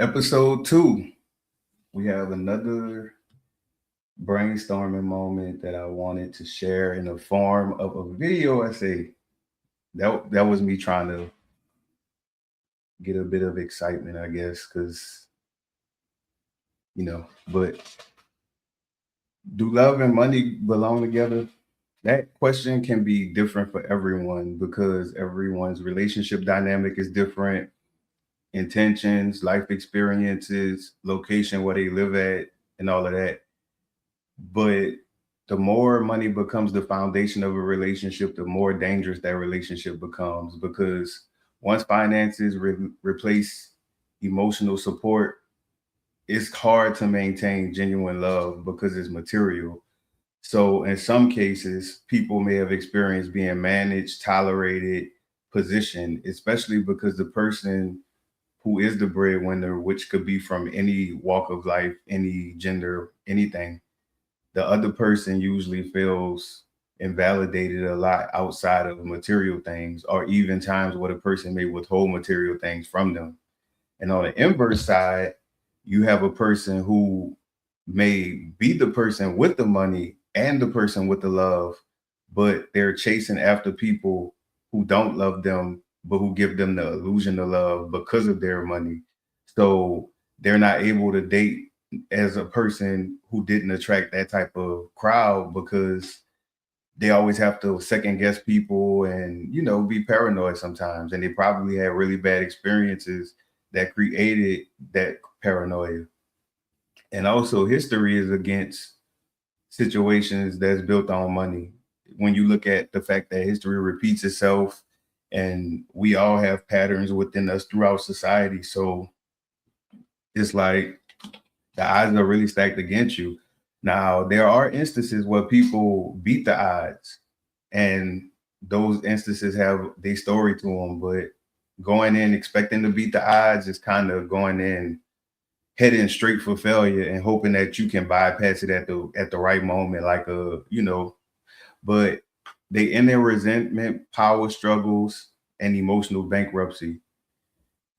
Episode 2. We have another brainstorming moment that I wanted to share in the form of a video essay. That was me trying to get a bit of excitement, I guess, because but do love and money belong together? That question can be different for everyone because everyone's relationship dynamic is different, intentions, life experiences, location where they live at, and all of that. But the more money becomes the foundation of a relationship, the more dangerous that relationship becomes because once finances replace emotional support, it's hard to maintain genuine love because it's material. So, in some cases, people may have experienced being managed, tolerated, positioned, especially because the person who is the breadwinner, which could be from any walk of life, any gender, anything, the other person usually feels invalidated a lot outside of material things, or even times where the person may withhold material things from them. And on the inverse side, you have a person who may be the person with the money and the person with the love, but they're chasing after people who don't love them, but who give them the illusion of love because of their money. So they're not able to date as a person who didn't attract that type of crowd because they always have to second guess people and be paranoid sometimes, and they probably had really bad experiences that created that paranoia. And also history is against situations that's built on money. When you look at the fact that history repeats itself and we all have patterns within us throughout society, so it's like the odds are really stacked against you. Now, there are instances where people beat the odds, and those instances have their story to them. But going in expecting to beat the odds is kind of going in heading straight for failure and hoping that you can bypass it at the right moment, like But they end in resentment, power struggles, and emotional bankruptcy.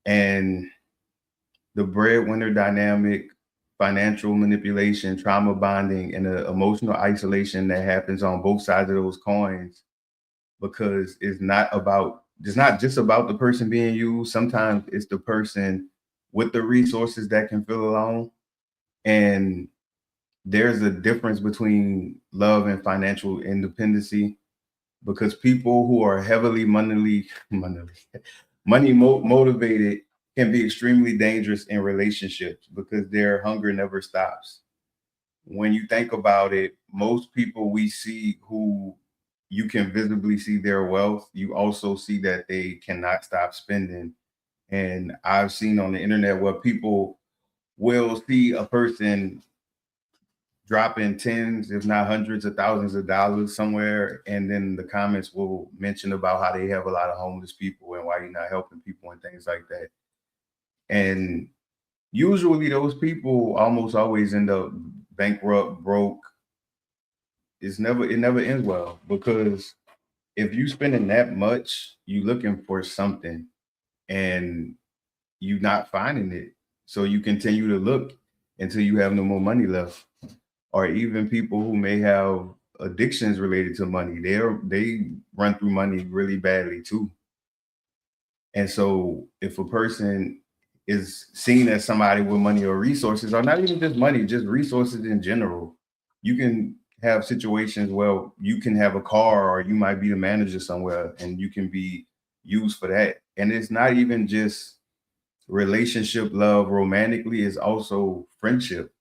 And the breadwinner dynamic, financial manipulation, trauma bonding, and the emotional isolation that happens on both sides of those coins because it's not just about the person being used. Sometimes it's the person with the resources that can feel alone. And there's a difference between love and financial independency because people who are heavily motivated can be extremely dangerous in relationships because their hunger never stops. When you think about it, most people we see who you can visibly see their wealth, you also see that they cannot stop spending. And I've seen on the internet where people will see a person dropping tens, if not hundreds of thousands of dollars somewhere, and then the comments will mention about how they have a lot of homeless people and why you're not helping people and things like that. And usually those people almost always end up bankrupt, broke. It never ends well because if you spending that much, you looking for something and you not finding it. So you continue to look until you have no more money left. Or even people who may have addictions related to money, they run through money really badly too. And so if a person is seen as somebody with money or resources, or not even just money, just resources in general, you can have situations where you can have a car or you might be the manager somewhere and you can be used for that. And it's not even just relationship love romantically, it's also friendship,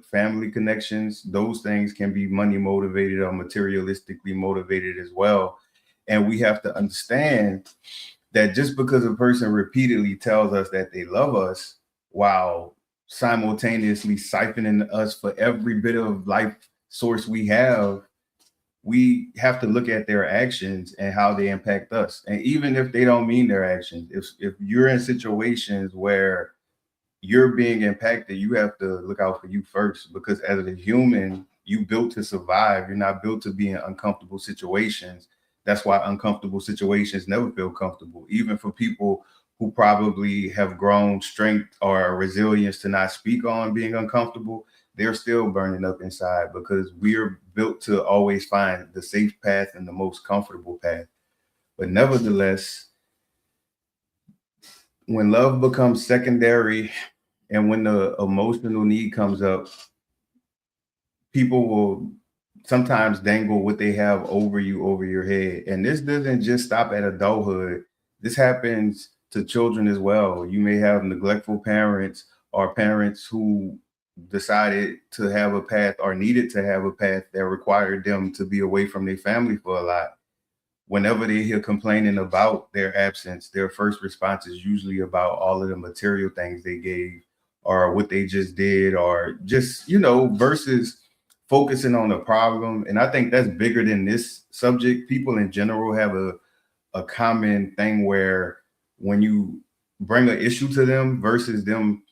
family connections, those things can be money motivated or materialistically motivated as well. And we have to understand that just because a person repeatedly tells us that they love us while simultaneously siphoning us for every bit of life source we have to look at their actions and how they impact us. And even if they don't mean their actions, if you're in situations where you're being impacted, you have to look out for you first because as a human, you built to survive. You're not built to be in uncomfortable situations. That's why uncomfortable situations never feel comfortable, even for people who probably have grown strength or resilience to not speak on being uncomfortable, they're still burning up inside because we're built to always find the safe path and the most comfortable path. But nevertheless, when love becomes secondary and when the emotional need comes up, people will sometimes dangle what they have over you over your head. And this doesn't just stop at adulthood. This happens to children as well. You may have neglectful parents or parents who decided to have a path or needed to have a path that required them to be away from their family for a lot. Whenever they hear complaining about their absence, their first response is usually about all of the material things they gave or what they just did, or just, versus focusing on the problem. And I think that's bigger than this subject. People in general have a common thing where when you bring an issue to them versus them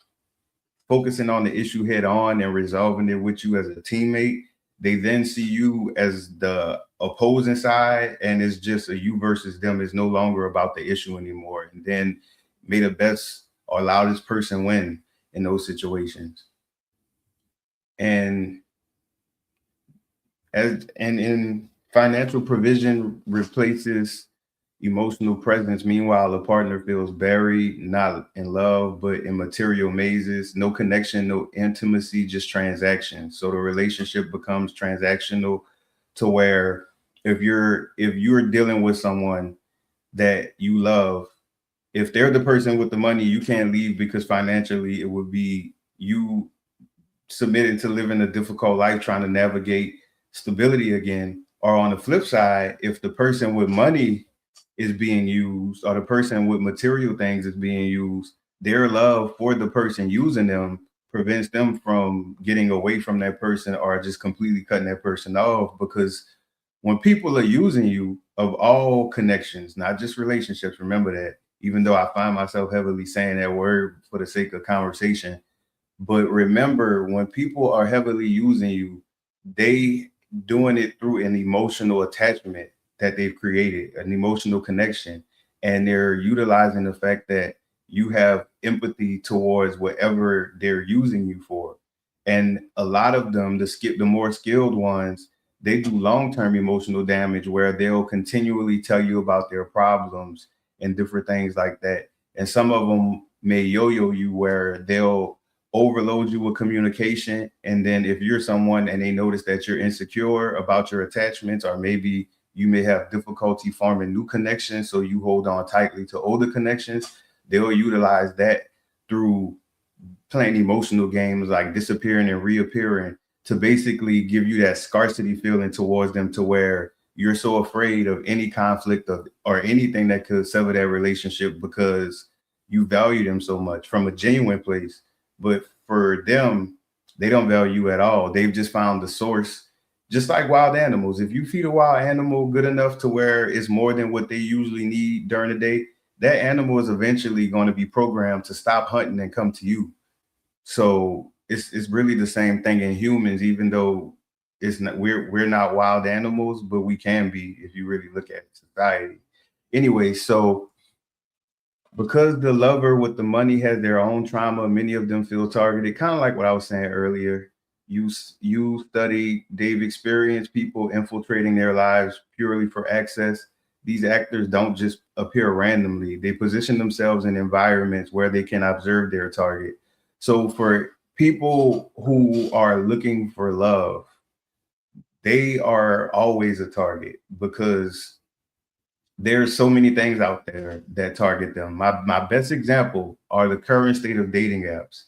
focusing on the issue head on and resolving it with you as a teammate, they then see you as the opposing side, and it's just a you versus them. It's no longer about the issue anymore. And then may the best or loudest person win in those situations. And in financial provision replaces emotional presence. Meanwhile, the partner feels buried, not in love, but in material mazes. No connection, no intimacy, just transaction. So the relationship becomes transactional, to where if you're dealing with someone that you love, if they're the person with the money, you can't leave because financially it would be you submitted to living a difficult life trying to navigate stability again. Or on the flip side, if the person with money is being used or the person with material things is being used, their love for the person using them prevents them from getting away from that person or just completely cutting that person off. Because when people are using you, of all connections, not just relationships, remember that, even though I find myself heavily saying that word for the sake of conversation, but remember, when people are heavily using you, they doing it through an emotional attachment that they've created, an emotional connection, and they're utilizing the fact that you have empathy towards whatever they're using you for. And a lot of them, the more skilled ones, they do long-term emotional damage where they'll continually tell you about their problems and different things like that. And some of them may yo-yo you where they'll overload you with communication. And then if you're someone and they notice that you're insecure about your attachments, or maybe you may have difficulty forming new connections, so you hold on tightly to older connections, they'll utilize that through playing emotional games like disappearing and reappearing to basically give you that scarcity feeling towards them, to where you're so afraid of any conflict of or anything that could sever that relationship because you value them so much from a genuine place. But for them, they don't value you at all. They've just found the source. Just like wild animals, if you feed a wild animal good enough to where it's more than what they usually need during the day, that animal is eventually going to be programmed to stop hunting and come to you. So it's really the same thing in humans, even though it's not we're not wild animals, but we can be if you really look at society. Anyway, so because the lover with the money has their own trauma, many of them feel targeted. Kind of like what I was saying earlier. You study, they've experienced people infiltrating their lives purely for access. These actors don't just appear randomly. They position themselves in environments where they can observe their target. So for people who are looking for love, they are always a target because there's so many things out there that target them. My best example are the current state of dating apps.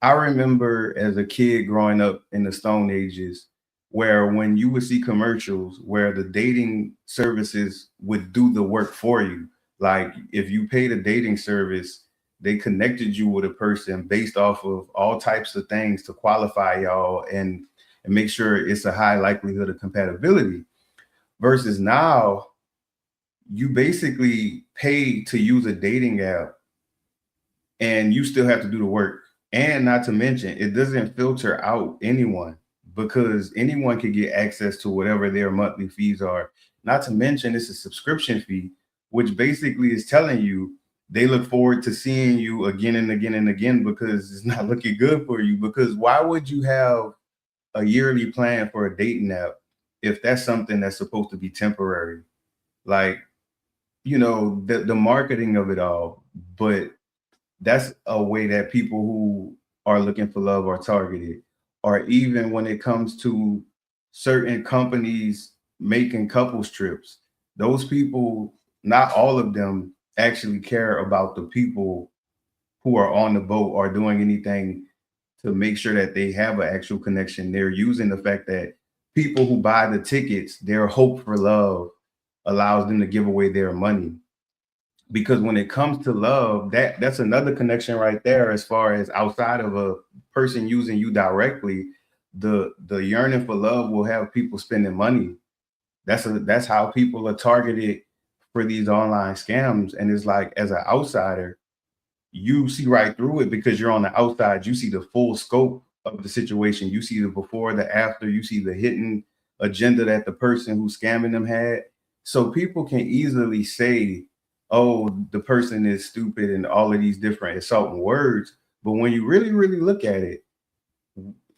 I remember as a kid growing up in the Stone Ages, where when you would see commercials where the dating services would do the work for you. Like if you paid a dating service, they connected you with a person based off of all types of things to qualify y'all and make sure it's a high likelihood of compatibility. Versus now, you basically pay to use a dating app and you still have to do the work. And not to mention, it doesn't filter out anyone because anyone can get access to whatever their monthly fees are. Not to mention, it's a subscription fee, which basically is telling you they look forward to seeing you again and again and again because it's not looking good for you. Because why would you have a yearly plan for a dating app if that's something that's supposed to be temporary? Like, the marketing of it all, but that's a way that people who are looking for love are targeted. Or even when it comes to certain companies making couples trips, those people, not all of them actually care about the people who are on the boat or doing anything to make sure that they have an actual connection. They're using the fact that people who buy the tickets, their hope for love allows them to give away their money. Because when it comes to love, that's another connection right there. As far as outside of a person using you directly, the yearning for love will have people spending money. That's how people are targeted for these online scams. And it's like, as an outsider, you see right through it because you're on the outside. You see the full scope of the situation. You see the before, the after. You see the hidden agenda that the person who's scamming them had. So people can easily say, "Oh, the person is stupid," and all of these different insulting words. But when you really, really look at it,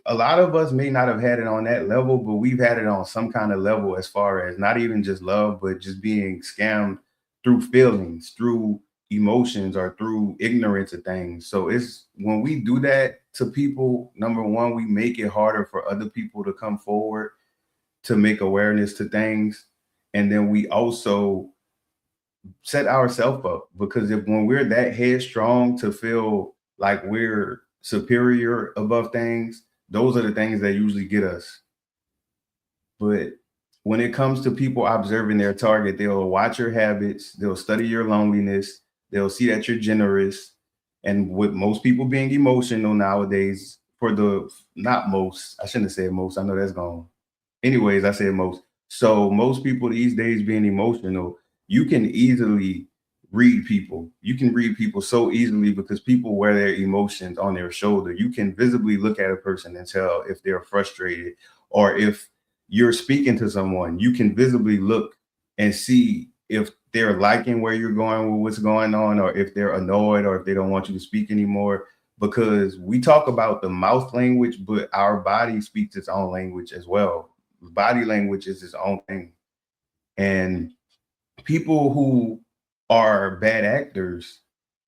a lot of us may not have had it on that level, but we've had it on some kind of level, as far as not even just love, but just being scammed through feelings, through emotions, or through ignorance of things. So it's when we do that to people, number one, we make it harder for other people to come forward to make awareness to things. And then we also set ourselves up, because if when we're that headstrong to feel like we're superior above things, those are the things that usually get us. But when it comes to people observing their target, they'll watch your habits, they'll study your loneliness, they'll see that you're generous. And with most people being emotional nowadays, for the not most, I shouldn't have said most, I know that's gone. Anyways, I said most. So most people these days being emotional, you can easily read people. You can read people so easily because people wear their emotions on their shoulder. You can visibly look at a person and tell if they're frustrated, or if you're speaking to someone, you can visibly look and see if they're liking where you're going with what's going on, or if they're annoyed, or if they don't want you to speak anymore. Because we talk about the mouth language, but our body speaks its own language as well. Body language is its own thing. And people who are bad actors,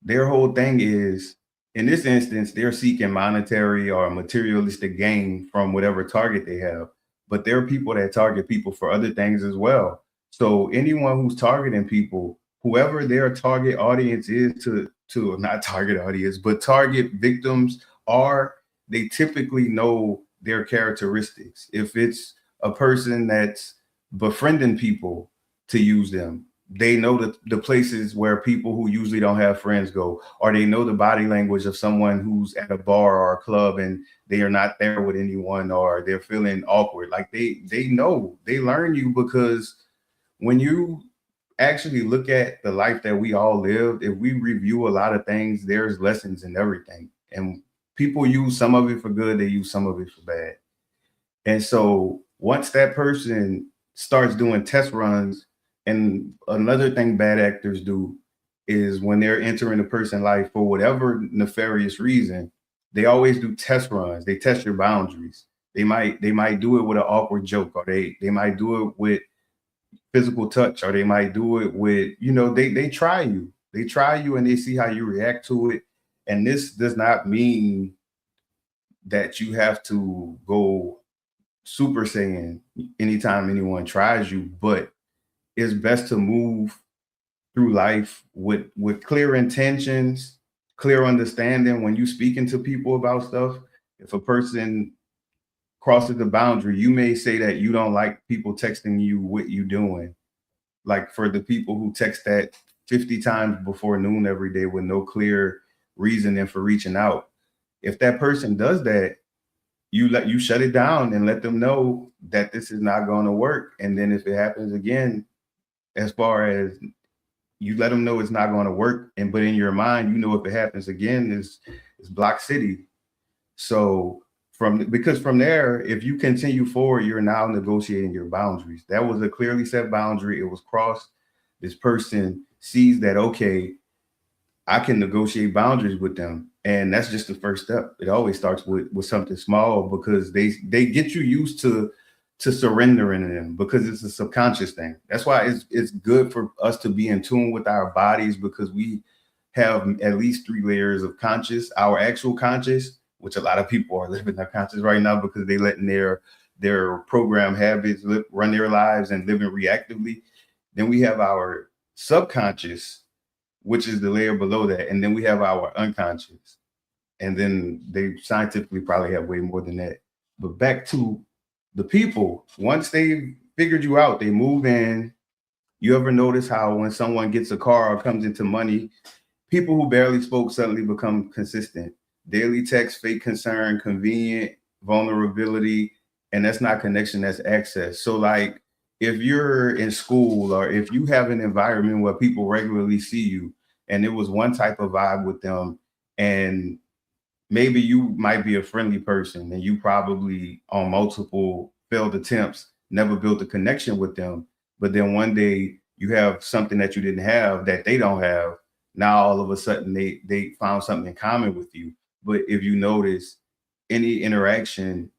their whole thing is, in this instance, they're seeking monetary or materialistic gain from whatever target they have. But there are people that target people for other things as well. So anyone who's targeting people, whoever their target audience is, to not target audience, but target victims are, they typically know their characteristics. If it's a person that's befriending people to use them, they know the places where people who usually don't have friends go, or they know the body language of someone who's at a bar or a club and they are not there with anyone, or they're feeling awkward. Like they know, they learn you, because when you actually look at the life that we all lived, if we review a lot of things, there's lessons in everything. And people use some of it for good, they use some of it for bad. And so once that person starts doing test runs, and another thing bad actors do is when they're entering a person's life for whatever nefarious reason, they always do test runs. They test your boundaries. They might do it with an awkward joke, or they might do it with physical touch, or they might do it with, they try you. They try you and they see how you react to it. And this does not mean that you have to go Super Saiyan anytime anyone tries you, but it's best to move through life with clear intentions, clear understanding when you speaking to people about stuff. If a person crosses the boundary, you may say that you don't like people texting you what you doing. Like for the people who text that 50 times before noon every day with no clear reasoning for reaching out. If that person does that, you shut it down and let them know that this is not going to work. And then if it happens again, as far as, you let them know it's not going to work, and but in your mind, if it happens again, is Block City. So because from there, if you continue forward, you're now negotiating your boundaries. That was a clearly set boundary. It was crossed. This person sees that, okay, I can negotiate boundaries with them. And that's just the first step. It always starts with something small because they get you used to surrendering to them because it's a subconscious thing. That's why it's good for us to be in tune with our bodies because we have at least three layers of conscious, our actual conscious, which a lot of people are living their conscious right now because they letting their program habits run their lives and living reactively. Then we have our subconscious, which is the layer below that. And then we have our unconscious. And then they scientifically probably have way more than that. But back to the people, once they figured you out, they move in. You ever notice how when someone gets a car or comes into money, people who barely spoke suddenly become consistent? Daily text, fake concern, convenient, vulnerability, and that's not connection, that's access. So, like, if you're in school or if you have an environment where people regularly see you and it was one type of vibe with them, and maybe you might be a friendly person and you probably on multiple failed attempts never built a connection with them, but then one day you have something that you didn't have that they don't have. Now all of a sudden they found something in common with you. But if you notice, any interaction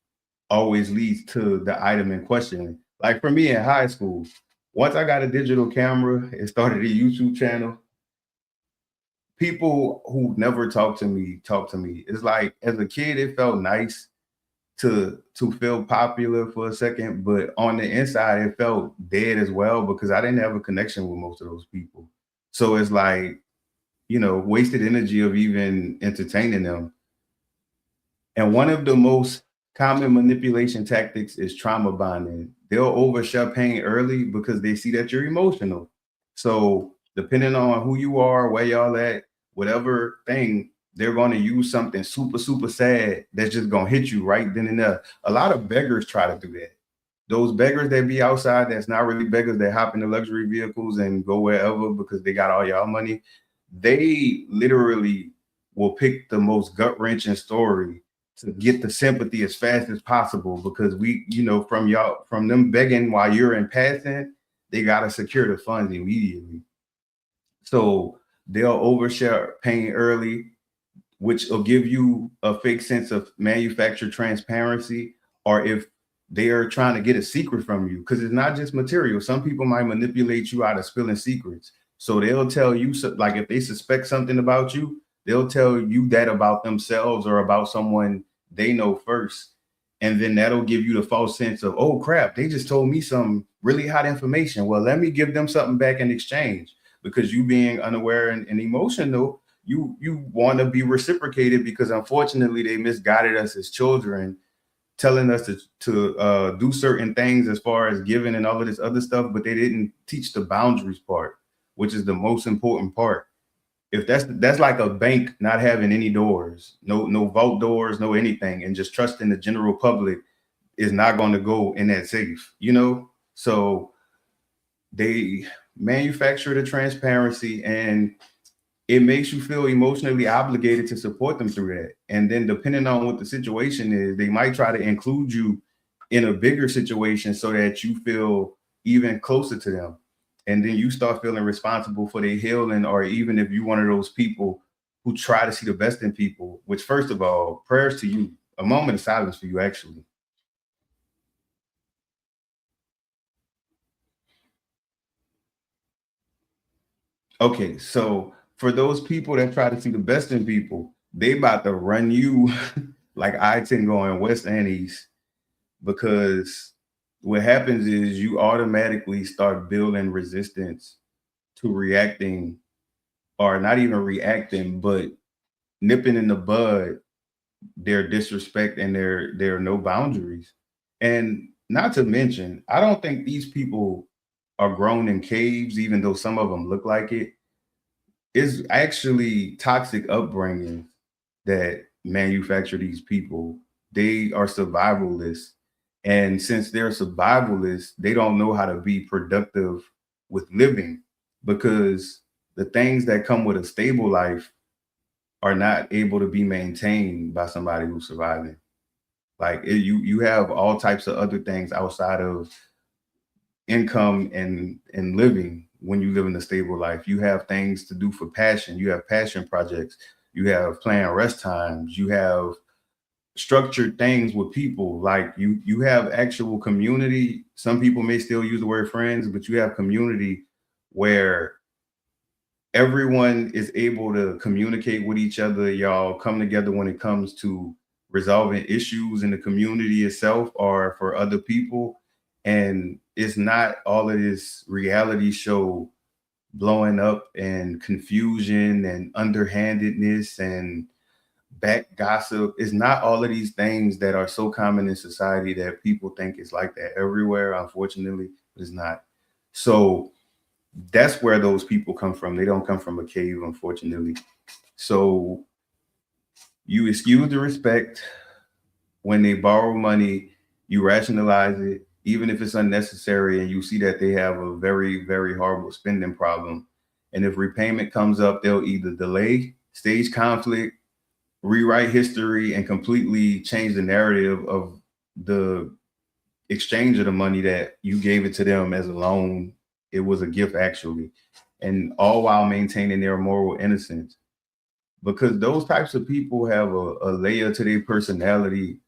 always leads to the item in question. Like for me in high school, once I got a digital camera and started a YouTube channel, people who never talked to me talk to me. It's like as a kid, it felt nice to feel popular for a second, but on the inside, it felt dead as well because I didn't have a connection with most of those people. So it's like, wasted energy of even entertaining them. And one of the most common manipulation tactics is trauma bonding. They'll overshare pain early because they see that you're emotional. So depending on who you are, where y'all at, whatever thing, they're going to use something super, super sad that's just going to hit you right then and there. A lot of beggars try to do that. Those beggars that be outside, that's not really beggars that hop into luxury vehicles and go wherever because they got all y'all money. They literally will pick the most gut wrenching story to get the sympathy as fast as possible because from them begging while you're in passing, they gotta secure the funds immediately. So they'll overshare pain early, which will give you a fake sense of manufactured transparency, or if they are trying to get a secret from you, because it's not just material. Some people might manipulate you out of spilling secrets. So they'll tell you, like if they suspect something about you, they'll tell you that about themselves or about someone they know first. And then that'll give you the false sense of, oh crap, they just told me some really hot information. Well, let me give them something back in exchange because you being unaware and emotional, you want to be reciprocated because unfortunately they misguided us as children, telling us to do certain things as far as giving and all of this other stuff, but they didn't teach the boundaries part, which is the most important part. If that's like a bank not having any doors, no vault doors, no anything, and just trusting the general public is not going to go in that safe. So they manufacture the transparency and it makes you feel emotionally obligated to support them through that. And then depending on what the situation is, they might try to include you in a bigger situation so that you feel even closer to them. And then you start feeling responsible for their healing, or even if you're one of those people who try to see the best in people, which first of all, prayers to you, a moment of silence for you, actually. Okay, so for those people that try to see the best in people, they about to run you like I-10 going west and east, because what happens is you automatically start building resistance to reacting, or not even reacting, but nipping in the bud their disrespect and their no boundaries. And not to mention, I don't think these people are grown in caves, even though some of them look like it. It's actually toxic upbringing that manufacture these people. They are survivalists. And since they're survivalists, they don't know how to be productive with living because the things that come with a stable life are not able to be maintained by somebody who's surviving. Like you have all types of other things outside of income and living, when you live in a stable life. You have things to do for passion. You have passion projects. You have planned rest times. You have structured things with people. Like you have actual community. Some people may still use the word friends, but you have community where everyone is able to communicate with each other. Y'all come together when it comes to resolving issues in the community itself or for other people. And it's not all of this reality show blowing up and confusion and underhandedness and back gossip. It's not all of these things that are so common in society that people think it's like that everywhere. Unfortunately, it's not. So that's where those people come from. They don't come from a cave, unfortunately. So you excuse the respect when they borrow money, you rationalize it, even if it's unnecessary, and you see that they have a very, very horrible spending problem. And if repayment comes up, they'll either delay, stage conflict, rewrite history, and completely change the narrative of the exchange of the money that you gave it to them as a loan. It was a gift, actually, and all while maintaining their moral innocence. Because those types of people have a layer to their personality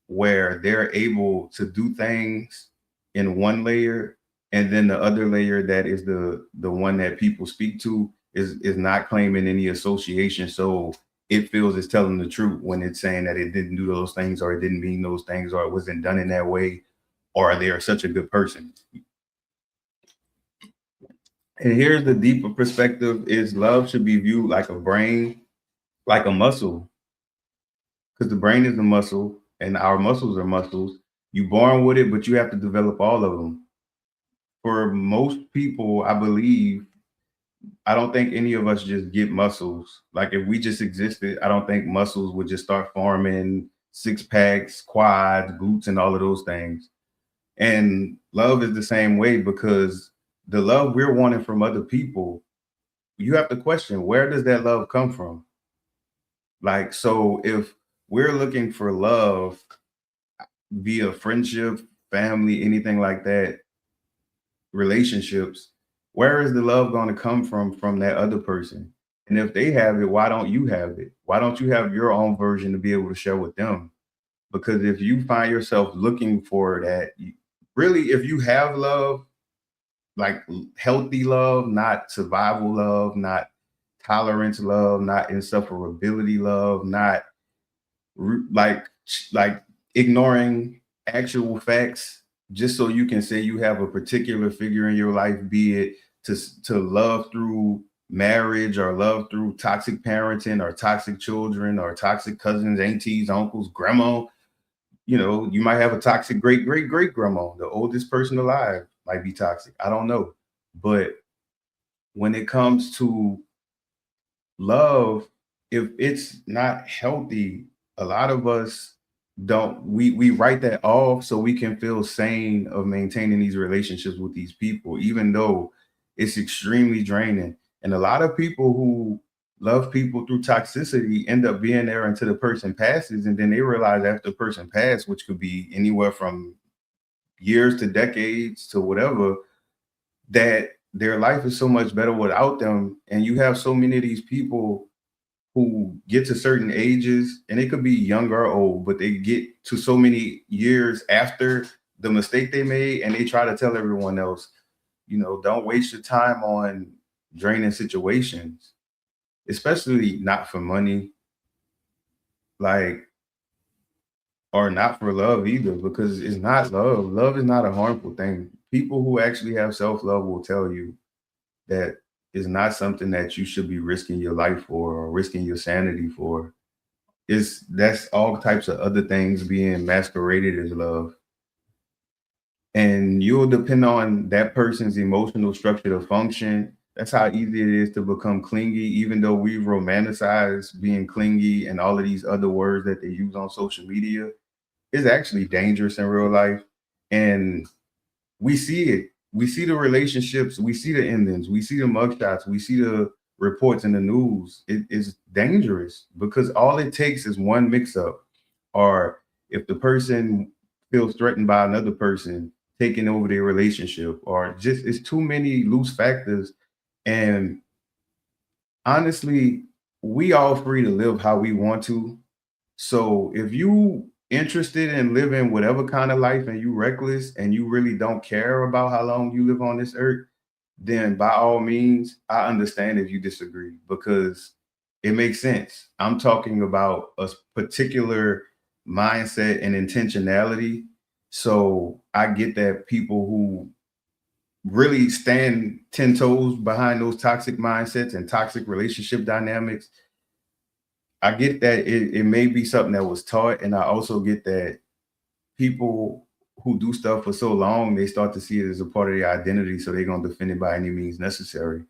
where they're able to do things in one layer, and then the other layer that is the one that people speak to is not claiming any association. So it feels it's telling the truth when it's saying that it didn't do those things or it didn't mean those things or it wasn't done in that way or they're such a good person. And here's the deeper perspective: is love should be viewed like a brain, like a muscle, because the brain is a muscle and our muscles are muscles. You born with it, but you have to develop all of them. For most people, I believe, I don't think any of us just get muscles. Like if we just existed, I don't think muscles would just start forming six packs, quads, glutes, and all of those things. And love is the same way because the love we're wanting from other people, you have to question, where does that love come from? Like, so if we're looking for love via friendship, family, anything like that, relationships, where is the love going to come from that other person? And if they have it, why don't you have it? Why don't you have your own version to be able to share with them? Because if you find yourself looking for that, really, if you have love, like healthy love, not survival love, not tolerance love, not insufferability love, not like like ignoring actual facts just so you can say you have a particular figure in your life, be it to love through marriage or love through toxic parenting or toxic children or toxic cousins, aunties, uncles, grandma. You know, you might have a toxic great great great grandma. The oldest person alive might be toxic. I don't know. But when it comes to love, if it's not healthy, a lot of us don't, we write that off so we can feel sane of maintaining these relationships with these people, even though it's extremely draining. And a lot of people who love people through toxicity end up being there until the person passes, and then they realize after the person passed, which could be anywhere from years to decades to whatever, that their life is so much better without them. And you have so many of these people who get to certain ages, and it could be young or old, but they get to so many years after the mistake they made, and they try to tell everyone else, you know, don't waste your time on draining situations, especially not for money, like, or not for love either, because it's not love. Love is not a harmful thing. People who actually have self love will tell you that is not something that you should be risking your life for or risking your sanity for. It's that's all types of other things being masqueraded as love. And you'll depend on that person's emotional structure to function. That's how easy it is to become clingy, even though we romanticize being clingy and all of these other words that they use on social media. It's actually dangerous in real life. And we see it. We see the relationships, we see the endings, we see the mugshots, we see the reports in the news. It is dangerous because all it takes is one mix up, or if the person feels threatened by another person, taking over their relationship, or just it's too many loose factors. And honestly, we all free to live how we want to. So if you interested in living whatever kind of life and you reckless and you really don't care about how long you live on this earth, then by all means, I understand if you disagree because it makes sense. I'm talking about a particular mindset and intentionality. So I get that people who really stand 10 toes behind those toxic mindsets and toxic relationship dynamics, I get that it may be something that was taught. And I also get that people who do stuff for so long, they start to see it as a part of their identity. So they're going to defend it by any means necessary.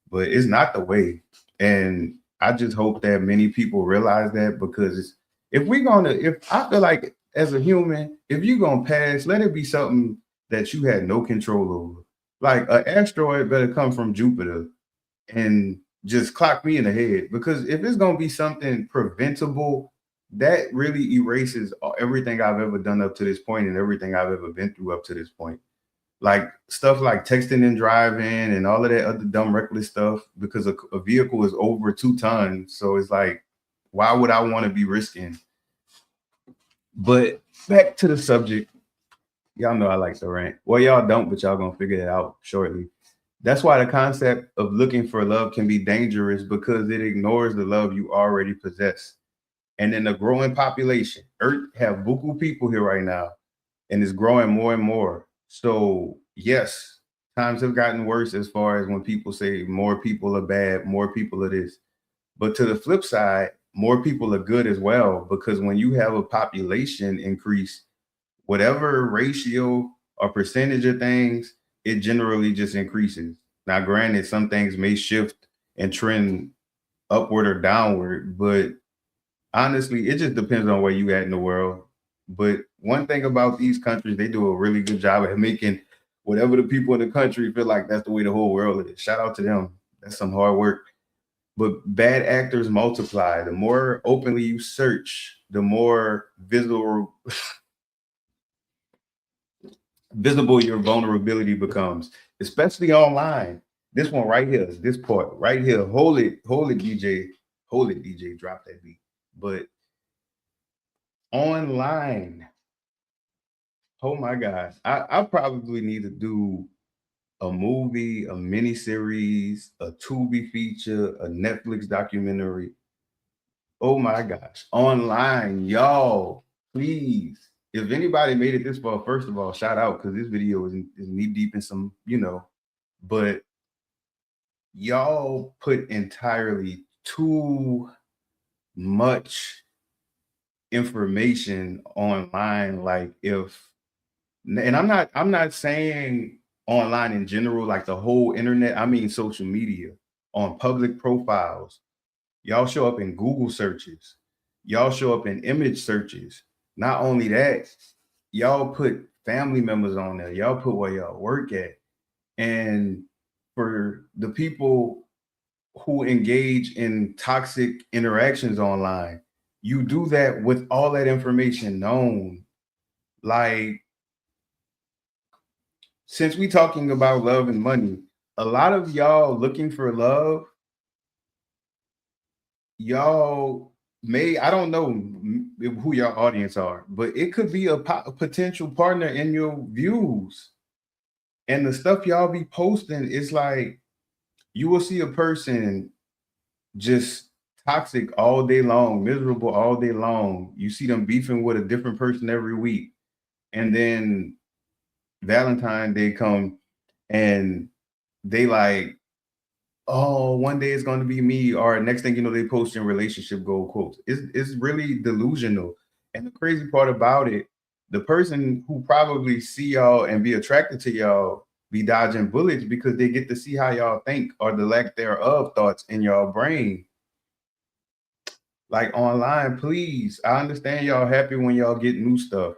But it's not the way. And I just hope that many people realize that, because if we're going to, if I feel like as a human, if you're going to pass, let it be something that you had no control over. Like an asteroid better come from Jupiter and just clock me in the head, because if it's going to be something preventable, that really erases everything I've ever done up to this point and everything I've ever been through up to this point. Like stuff like texting and driving and all of that other dumb reckless stuff, because a vehicle is over 2 tons. So it's like, why would I want to be risking? But back to the subject. Y'all know I like to rant. Well, y'all don't, but y'all gonna figure it out shortly. That's why the concept of looking for love can be dangerous, because it ignores the love you already possess. And in the growing population, Earth have buku people here right now, and it's growing more and more. So yes, times have gotten worse as far as when people say more people are bad, more people are this. But to the flip side, more people are good as well, because when you have a population increase, whatever ratio or percentage of things, it generally just increases. Now, granted, some things may shift and trend upward or downward, but honestly, it just depends on where you at in the world. But one thing about these countries, they do a really good job at making whatever the people in the country feel like that's the way the whole world is. Shout out to them. That's some hard work. But bad actors multiply. The more openly you search, the more visible your vulnerability becomes, especially online. This one right here, this part right here. Hold it, DJ. Hold it, DJ. Drop that beat. But online, oh my gosh, I probably need to do a movie, a mini series, a Tubi feature, a Netflix documentary. Oh my gosh, online, y'all, please. If anybody made it this far, first of all, shout out, because this video is knee deep in some, but y'all put entirely too much information online. Like if, and I'm not saying online in general, like the whole internet. I mean social media, on public profiles. Y'all show up in Google searches. Y'all show up in image searches. Not only that, y'all put family members on there. Y'all put where y'all work at. And for the people who engage in toxic interactions online, you do that with all that information known. Like, since we talking about love and money, a lot of y'all looking for love, y'all may, I don't know who your audience are, but it could be a potential partner in your views. And the stuff y'all be posting is like, you will see a person just toxic all day long, miserable all day long. You see them beefing with a different person every week. And then Valentine's Day come and they like, oh, one day it's going to be me, or next thing you know, they post in relationship goal quotes. It's really delusional. And the crazy part about it, the person who probably see y'all and be attracted to y'all be dodging bullets, because they get to see how y'all think, or the lack thereof thoughts in y'all brain. Like online, please. I understand y'all happy when y'all get new stuff.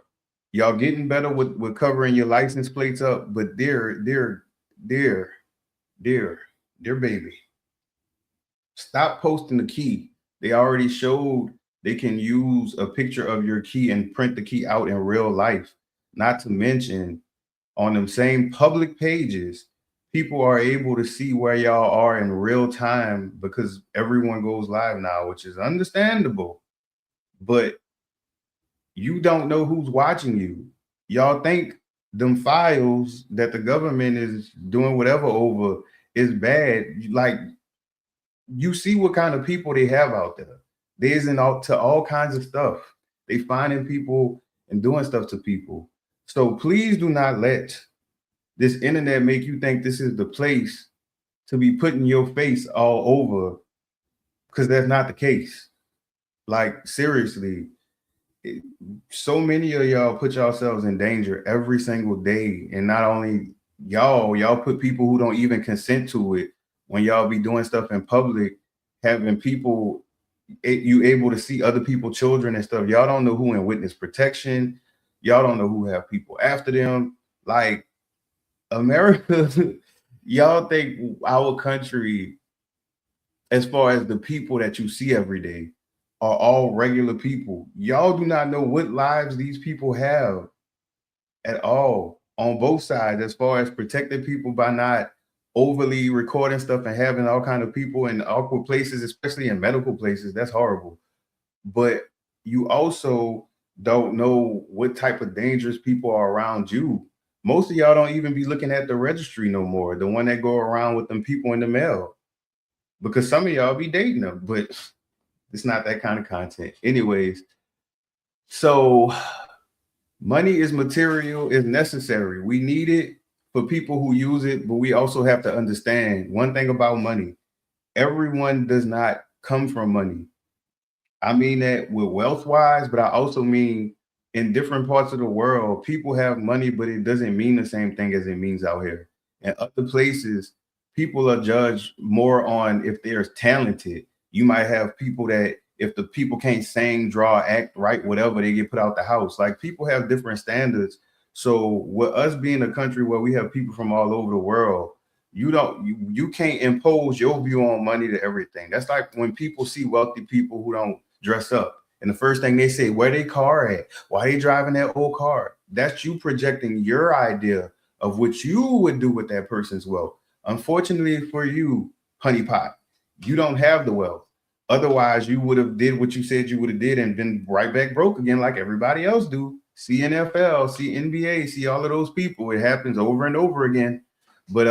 Y'all getting better with covering your license plates up, but dear, dear baby, stop posting the key. They already showed they can use a picture of your key and print the key out in real life. Not to mention, on them same public pages, people are able to see where y'all are in real time because everyone goes live now, which is understandable. But you don't know who's watching you. Y'all think them files that the government is doing whatever over is bad. Like, you see what kind of people they have out there. There's in all to all kinds of stuff. They finding people and doing stuff to people. So please do not let this internet make you think this is the place to be putting your face all over, because that's not the case. Like, seriously, it- so many of y'all put yourselves in danger every single day. And not only y'all put people who don't even consent to it when y'all be doing stuff in public, having people, you able to see other people, children and stuff. Y'all don't know who in witness protection. Y'all don't know who have people after them. Like, America, y'all think our country, as far as the people that you see every day, are all regular people. Y'all do not know what lives these people have at all on both sides, as far as protecting people by not overly recording stuff and having all kind of people in awkward places, especially in medical places. That's horrible. But you also don't know what type of dangerous people are around you. Most of y'all don't even be looking at the registry no more, the one that go around with them people in the mail, because some of y'all be dating them, but it's not that kind of content. Anyways, so money is material, is necessary. We need it for people who use it, but we also have to understand one thing about money. Everyone does not come from money. I mean that with wealth wise, but I also mean in different parts of the world, people have money, but it doesn't mean the same thing as it means out here. In other places, people are judged more on if they're talented. You might have people that if the people can't sing, draw, act, write, whatever, they get put out the house. Like, people have different standards. So with us being a country where we have people from all over the world, you can't impose your view on money to everything. That's like when people see wealthy people who don't dress up, and the first thing they say, where they car at? Why they driving that old car? That's you projecting your idea of what you would do with that person's wealth. Unfortunately for you, honeypot, you don't have the wealth. Otherwise, you would have did what you said you would have did and been right back broke again like everybody else do. See NFL, see NBA, see all of those people. It happens over and over again. But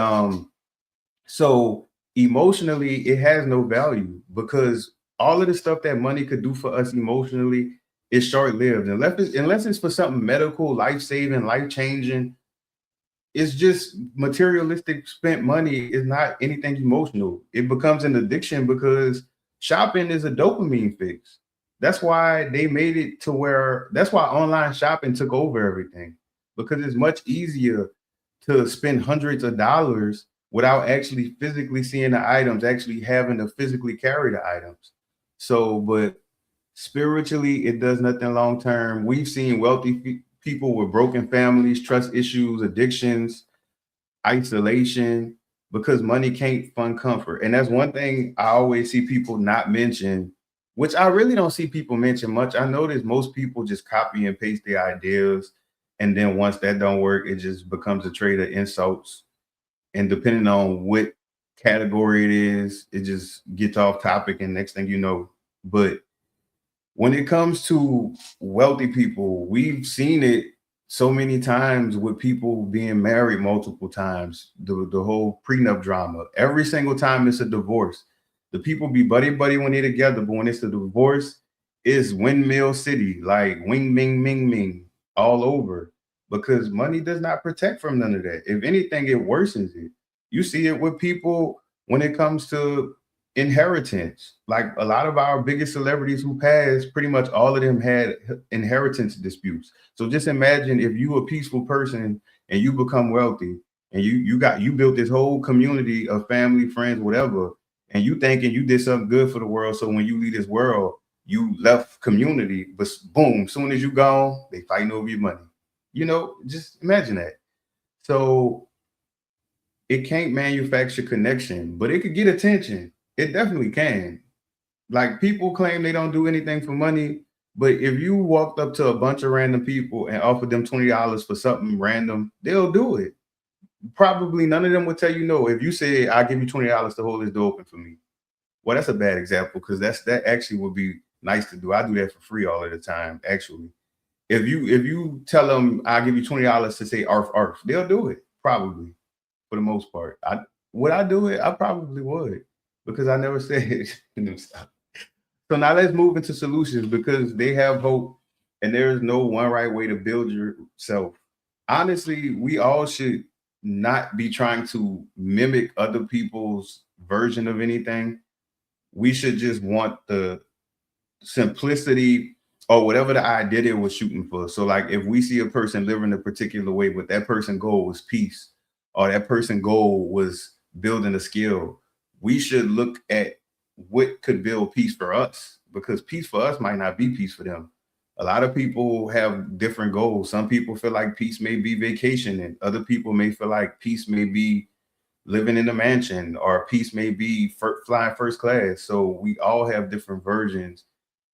so emotionally, it has no value, because all of the stuff that money could do for us emotionally is short lived. Unless it's for something medical, life saving, life changing, it's just materialistic spent money is not anything emotional. It becomes an addiction because shopping is a dopamine fix. That's why they made it to where that's why online shopping took over everything, because it's much easier to spend hundreds of dollars without actually physically seeing the items, actually having to physically carry the items. So, but spiritually, it does nothing long term. We've seen wealthy people with broken families, trust issues, addictions, isolation, because money can't fund comfort. And that's one thing I always see people not mention, which I really don't see people mention much. I notice most people just copy and paste their ideas. And then once that don't work, it just becomes a trade of insults. And depending on what category it is, it just gets off topic. And next thing you know, but when it comes to wealthy people, we've seen it so many times with people being married multiple times, the whole prenup drama. Every single time it's a divorce, the people be buddy buddy when they're together, but when it's a divorce, it's windmill city, like wing ming ming ming all over, because money does not protect from none of that. If anything, it worsens it. You see it with people when it comes to inheritance. Like, a lot of our biggest celebrities who passed, pretty much all of them had inheritance disputes. So just imagine if you a peaceful person and you become wealthy, and you built this whole community of family, friends, whatever, and you thinking you did something good for the world. So when you leave this world, you left community, but boom, soon as you gone, they fighting over your money. Just imagine that. So it can't manufacture connection, but it could get attention. It definitely can. Like, people claim they don't do anything for money. But if you walked up to a bunch of random people and offered them $20 for something random, they'll do it. Probably none of them would tell you no. If you say, "I'll give you $20 to hold this door open for me," well, that's a bad example because that actually would be nice to do. I do that for free all of the time, actually. If you tell them, "I'll give you $20 to say arf arf," they'll do it probably for the most part. Would I do it? I probably would because I never said. So now let's move into solutions because they have hope and there is no one right way to build yourself. Honestly, we all should not be trying to mimic other people's version of anything. We should just want the simplicity or whatever the idea they was shooting for. So, like, if we see a person living a particular way, but that person goal was peace, or that person goal was building a skill, we should look at what could build peace for us because peace for us might not be peace for them. A lot of people have different goals. Some people feel like peace may be vacation, and other people may feel like peace may be living in a mansion, or peace may be flying first class. So we all have different versions,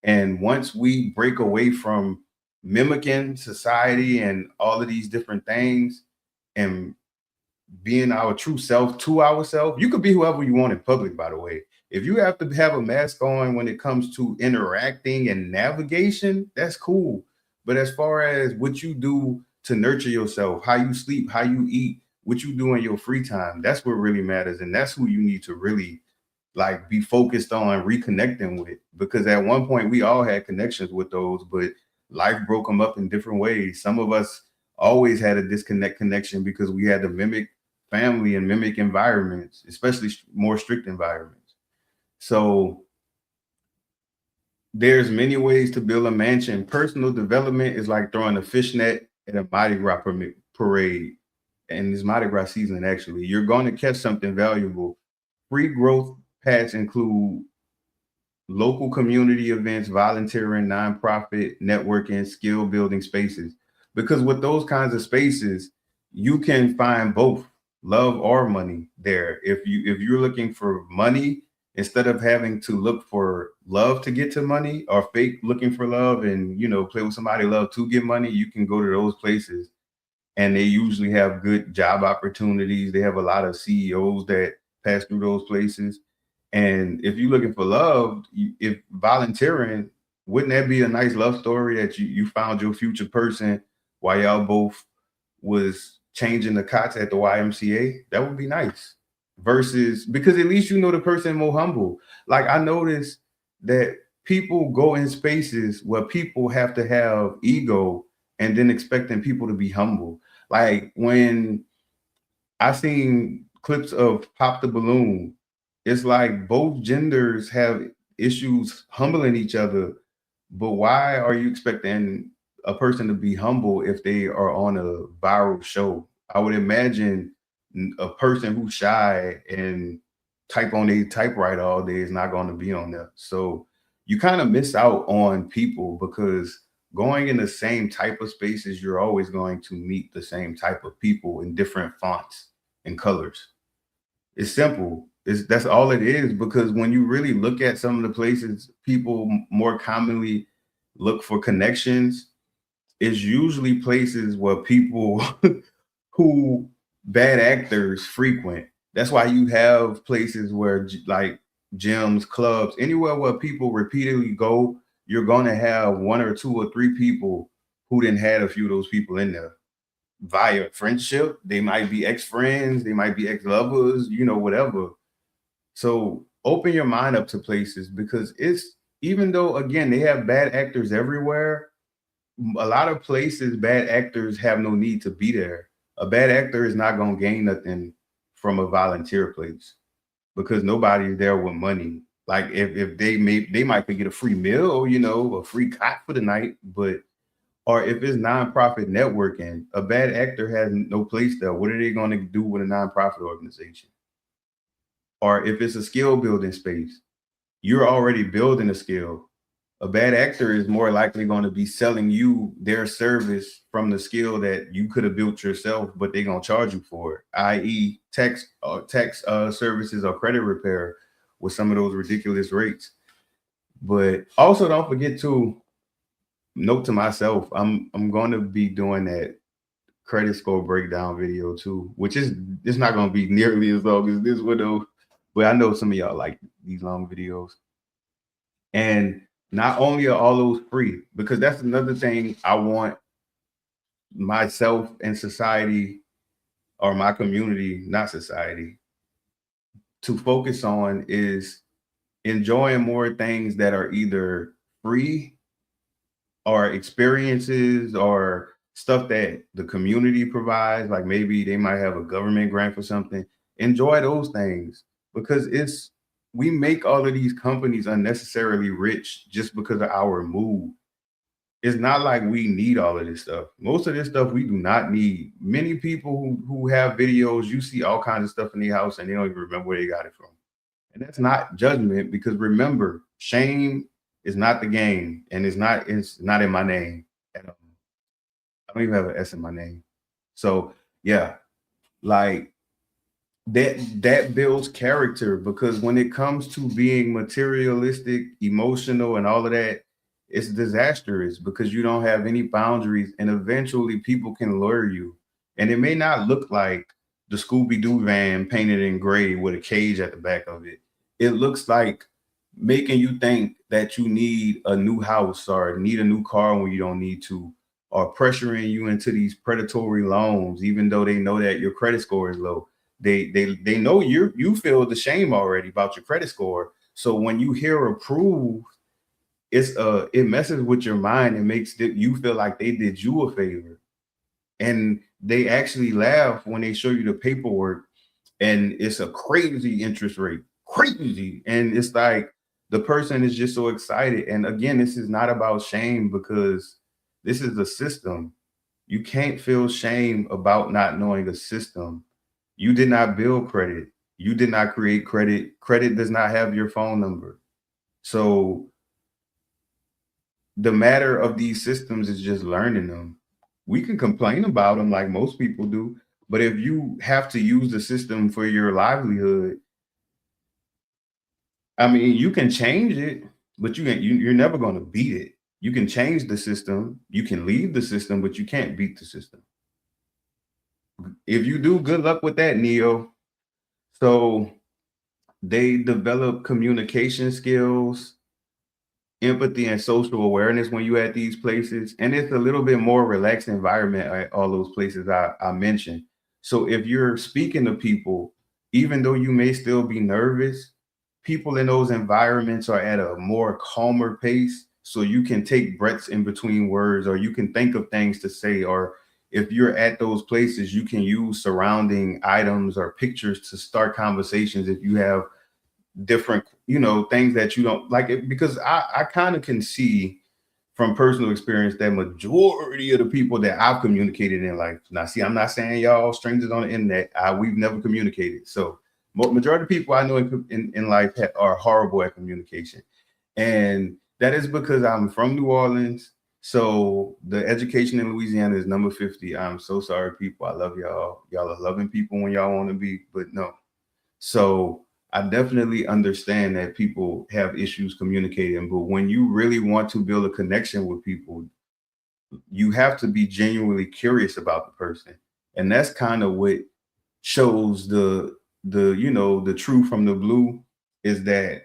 and once we break away from mimicking society and all of these different things and being our true self to ourselves, you could be whoever you want in public, by the way. If you have to have a mask on when it comes to interacting and navigation, that's cool. But as far as what you do to nurture yourself, how you sleep, how you eat, what you do in your free time, that's what really matters. And that's who you need to really like be focused on reconnecting with, because at one point we all had connections with those, but life broke them up in different ways. Some of us always had a disconnect connection because we had to mimic family and mimic environments, especially more strict environments. So there's many ways to build a mansion. Personal development is like throwing a fishnet at a Mardi Gras parade, and it's Mardi Gras season. Actually, you're going to catch something valuable. Free growth paths include local community events, volunteering, nonprofit, networking, skill building spaces. Because with those kinds of spaces, you can find both love or money there. If you're looking for money, instead of having to look for love to get to money, or fake looking for love and play with somebody love to get money, you can go to those places, and they usually have good job opportunities. They have a lot of CEOs that pass through those places. And if you're looking for love, if volunteering, wouldn't that be a nice love story that you found your future person while y'all both was changing the cots at the YMCA? That would be nice. Versus, because at least the person more humble. Like, I noticed that people go in spaces where people have to have ego and then expecting people to be humble. Like when I seen clips of Pop the Balloon, it's like both genders have issues humbling each other, but why are you expecting a person to be humble if they are on a viral show? I would imagine a person who's shy and type on a typewriter all day is not going to be on there. So you kind of miss out on people because going in the same type of spaces, you're always going to meet the same type of people in different fonts and colors. It's simple. That's all it is, because when you really look at some of the places people more commonly look for connections, it's usually places where people who bad actors frequent. That's why you have places where like gyms, clubs, anywhere where people repeatedly go, you're going to have one or two or three people who didn't had a few of those people in there via friendship. They might be ex-friends, they might be ex-lovers, whatever. So open your mind up to places, because it's, even though again they have bad actors everywhere, a lot of places bad actors have no need to be there. A bad actor is not going to gain nothing from a volunteer place because nobody's there with money. Like if they might could get a free meal, a free cot for the night, but or if it's nonprofit networking, a bad actor has no place there. What are they going to do with a nonprofit organization? Or if it's a skill building space, you're already building a skill. A bad actor is more likely going to be selling you their service from the skill that you could have built yourself, but they're going to charge you for it, i.e., tax services or credit repair with some of those ridiculous rates. But also, don't forget too, note to myself, I'm going to be doing that credit score breakdown video too, which is it's not going to be nearly as long as this one though. But I know some of y'all like these long videos. And not only are all those free, because that's another thing I want myself and society or my community, not society, to focus on is enjoying more things that are either free or experiences or stuff that the community provides. Like maybe they might have a government grant for something. Enjoy those things because it's we make all of these companies unnecessarily rich just because of our mood. It's not like we need all of this stuff. Most of this stuff we do not need. Many people who have videos, you see all kinds of stuff in their house and they don't even remember where they got it from. And that's not judgment because remember, shame is not the game and it's not in my name. And I don't even have an S in my name. So yeah, like that builds character because when it comes to being materialistic, emotional, and all of that, it's disastrous because you don't have any boundaries, and eventually people can lure you. And it may not look like the Scooby Doo van painted in gray with a cage at the back of it. It looks like making you think that you need a new house or need a new car when you don't need to, or pressuring you into these predatory loans, even though they know that your credit score is low. They know you feel the shame already about your credit score. So when you hear approve, it messes with your mind and makes you feel like they did you a favor. And they actually laugh when they show you the paperwork and it's a crazy interest rate, crazy. And it's like the person is just so excited. And again, this is not about shame because this is a system. You can't feel shame about not knowing a system. You did not build credit. You did not create credit. Credit does not have your phone number. So the matter of these systems is just learning them. We can complain about them like most people do, but if you have to use the system for your livelihood, I mean, you can change it, but you're never going to beat it. You can change the system, you can leave the system, but you can't beat the system. If you do, good luck with that, Neo. So they develop communication skills, empathy, and social awareness when you at these places. And it's a little bit more relaxed environment at all those places I mentioned. So if you're speaking to people, even though you may still be nervous, people in those environments are at a more calmer pace. So you can take breaths in between words, or you can think of things to say, or if you're at those places, you can use surrounding items or pictures to start conversations if you have different, things that you don't like it, because I kind of can see from personal experience that majority of the people that I've communicated in life. Now, see, I'm not saying y'all strangers on the internet. We've never communicated. So majority of people I know in life are horrible at communication. And that is because I'm from New Orleans. So the education in Louisiana is number 50. I'm so sorry, people. I love y'all. Y'all are loving people when y'all want to be, but no. So I definitely understand that people have issues communicating, but when you really want to build a connection with people, you have to be genuinely curious about the person. And that's kind of what shows the true from the blue is that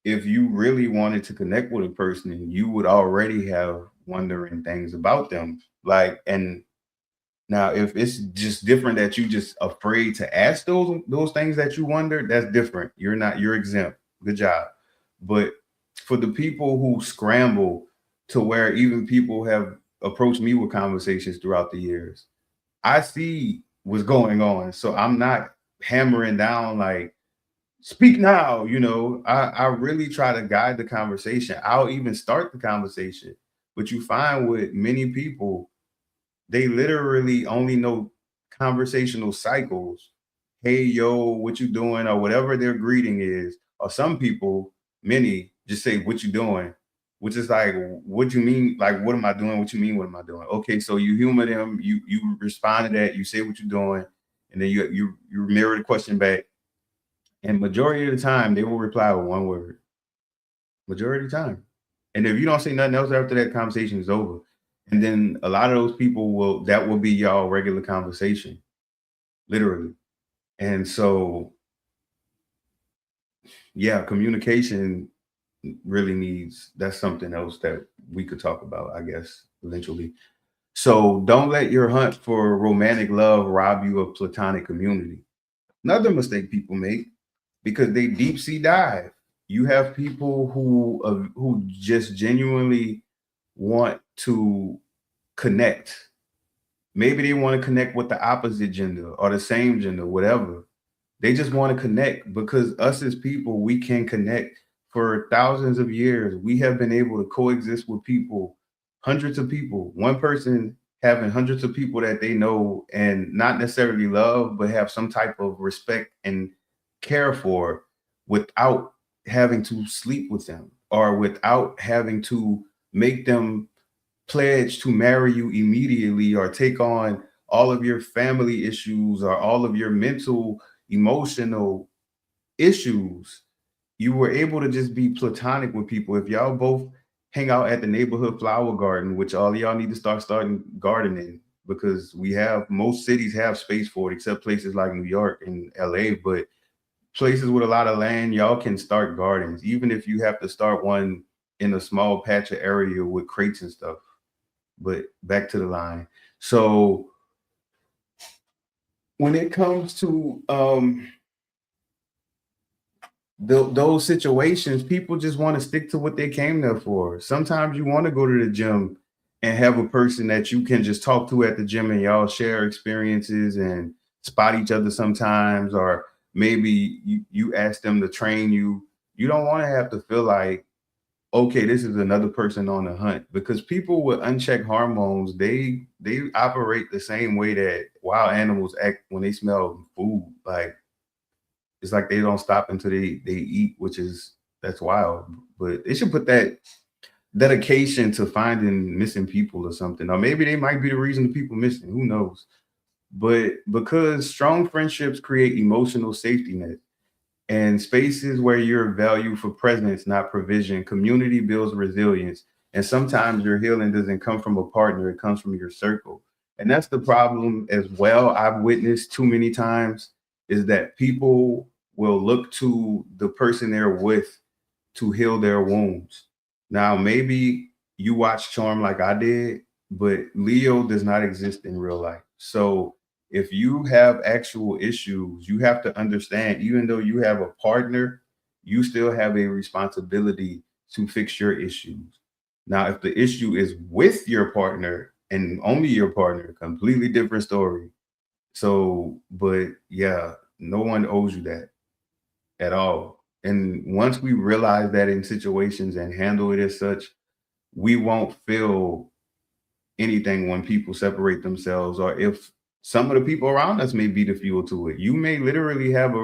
if you really wanted to connect with a person, you would already have wondering things about them. Like, and now, if it's just different that you just afraid to ask those things that you wonder, that's different. You're exempt. Good job. But for the people who scramble to where even people have approached me with conversations throughout the years, I see what's going on. So I'm not hammering down like speak now. I really try to guide the conversation. I'll even start the conversation. But you find with many people they literally only know conversational cycles. Hey, yo, what you doing? Or whatever their greeting is. Or some people, many, just say, what you doing? Which is like, what do you mean? Like, what am I doing? What you mean, what am I doing? Okay, so you humor them, you respond to that, you say what you're doing, and then you mirror the question back. And majority of the time, they will reply with one word. Majority of the time. And if you don't say nothing else after that, conversation is over. And then a lot of those people that will be y'all regular conversation, literally. And so, yeah, communication really that's something else that we could talk about, I guess, eventually. So don't let your hunt for romantic love rob you of platonic community. Another mistake people make, because they deep sea dive. You have people who just genuinely want to connect. Maybe they want to connect with the opposite gender or the same gender, whatever. They just want to connect because us as people, we can connect. For thousands of years. We have been able to coexist with people, hundreds of people, one person having hundreds of people that they know and not necessarily love, but have some type of respect and care for without having to sleep with them or without having to make them pledge to marry you immediately or take on all of your family issues or all of your mental, emotional issues. You were able to just be platonic with people. If y'all both hang out at the neighborhood flower garden, which all y'all need to starting gardening, because most cities have space for it, except places like New York and LA. But places with a lot of land, y'all can start gardens, even if you have to start one in a small patch of area with crates and stuff. But back to the line. So when it comes to those situations, people just want to stick to what they came there for. Sometimes you want to go to the gym and have a person that you can just talk to at the gym and y'all share experiences and spot each other sometimes, or maybe you ask them to train you. You don't want to have to feel like, okay, this is another person on the hunt, because people with unchecked hormones, they operate the same way that wild animals act when they smell food. Like it's like they don't stop until they eat, that's wild. But they should put that dedication to finding missing people or something, or maybe they might be the reason the people missing. Who knows? But because strong friendships create emotional safety net and spaces where you're valued for presence, not provision, community builds resilience. And sometimes your healing doesn't come from a partner; it comes from your circle. And that's the problem as well. I've witnessed too many times is that people will look to the person they're with to heal their wounds. Now, maybe you watch Charm like I did, but Leo does not exist in real life. So if you have actual issues, you have to understand, even though you have a partner, you still have a responsibility to fix your issues. Now, if the issue is with your partner and only your partner, completely different story. So, but yeah, no one owes you that at all. And once we realize that in situations and handle it as such, we won't feel anything when people separate themselves, or if some of the people around us may be the fuel to it. You may literally have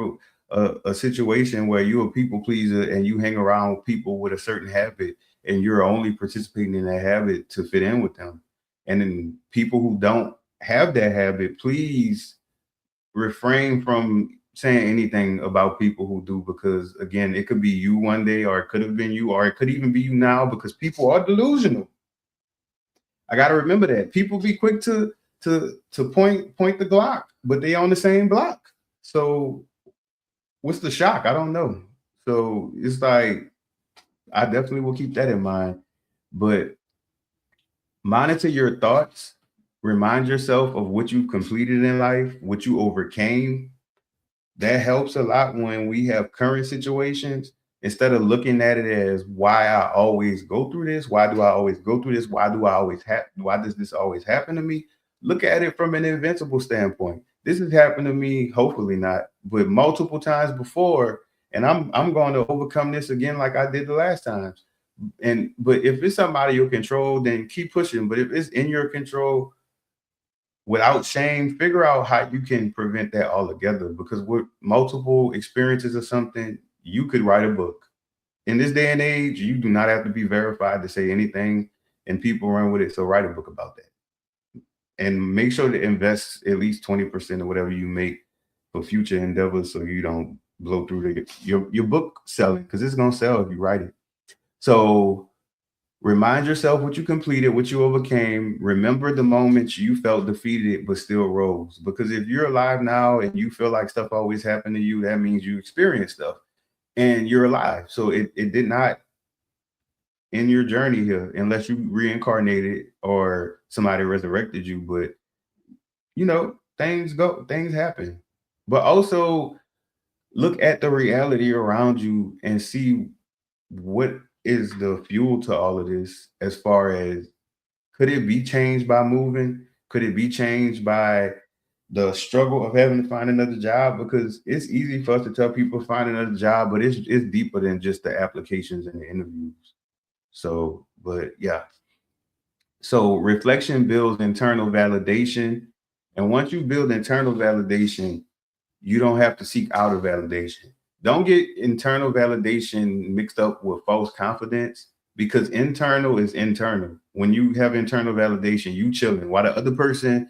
a situation where you're a people pleaser and you hang around with people with a certain habit and you're only participating in that habit to fit in with them. And then people who don't have that habit, please refrain from saying anything about people who do, because again, it could be you one day, or it could have been you, or it could even be you now, because people are delusional. I got to remember that people be quick to point the Glock, but they on the same block. So what's the shock? I don't know. So it's like I definitely will keep that in mind. But monitor your thoughts. Remind yourself of what you completed in life, what you overcame. That helps a lot when we have current situations. Instead of looking at it as why I always go through this, why do I always go through this? Why does this always happen to me? Look at it from an invincible standpoint. This has happened to me, hopefully not, but multiple times before. And I'm going to overcome this again like I did the last times. And but if it's something out of your control, then keep pushing. But if it's in your control, without shame, figure out how you can prevent that altogether. Because with multiple experiences or something, you could write a book. In this day and age, you do not have to be verified to say anything, and people run with it. So write a book about that, and make sure to invest at least 20% of whatever you make for future endeavors, so you don't blow through your book selling, because it's gonna sell if you write it. So Remind yourself what you completed, what you overcame. Remember the moments you felt defeated but still rose. Because if you're alive now and you feel like stuff always happened to you, that means you experienced stuff and you're alive. So it did not end your journey here unless you reincarnated or somebody resurrected you. But things happen. But also look at the reality around you and see what is the fuel to all of this as far as could it be changed by moving? Could it be changed by the struggle of having to find another job? Because it's easy for us to tell people find another job, but it's deeper than just the applications and the interviews. So, but yeah. So reflection builds internal validation. And once you build internal validation, you don't have to seek outer validation. Don't get internal validation mixed up with false confidence because internal is internal. When you have internal validation, you chilling while the other person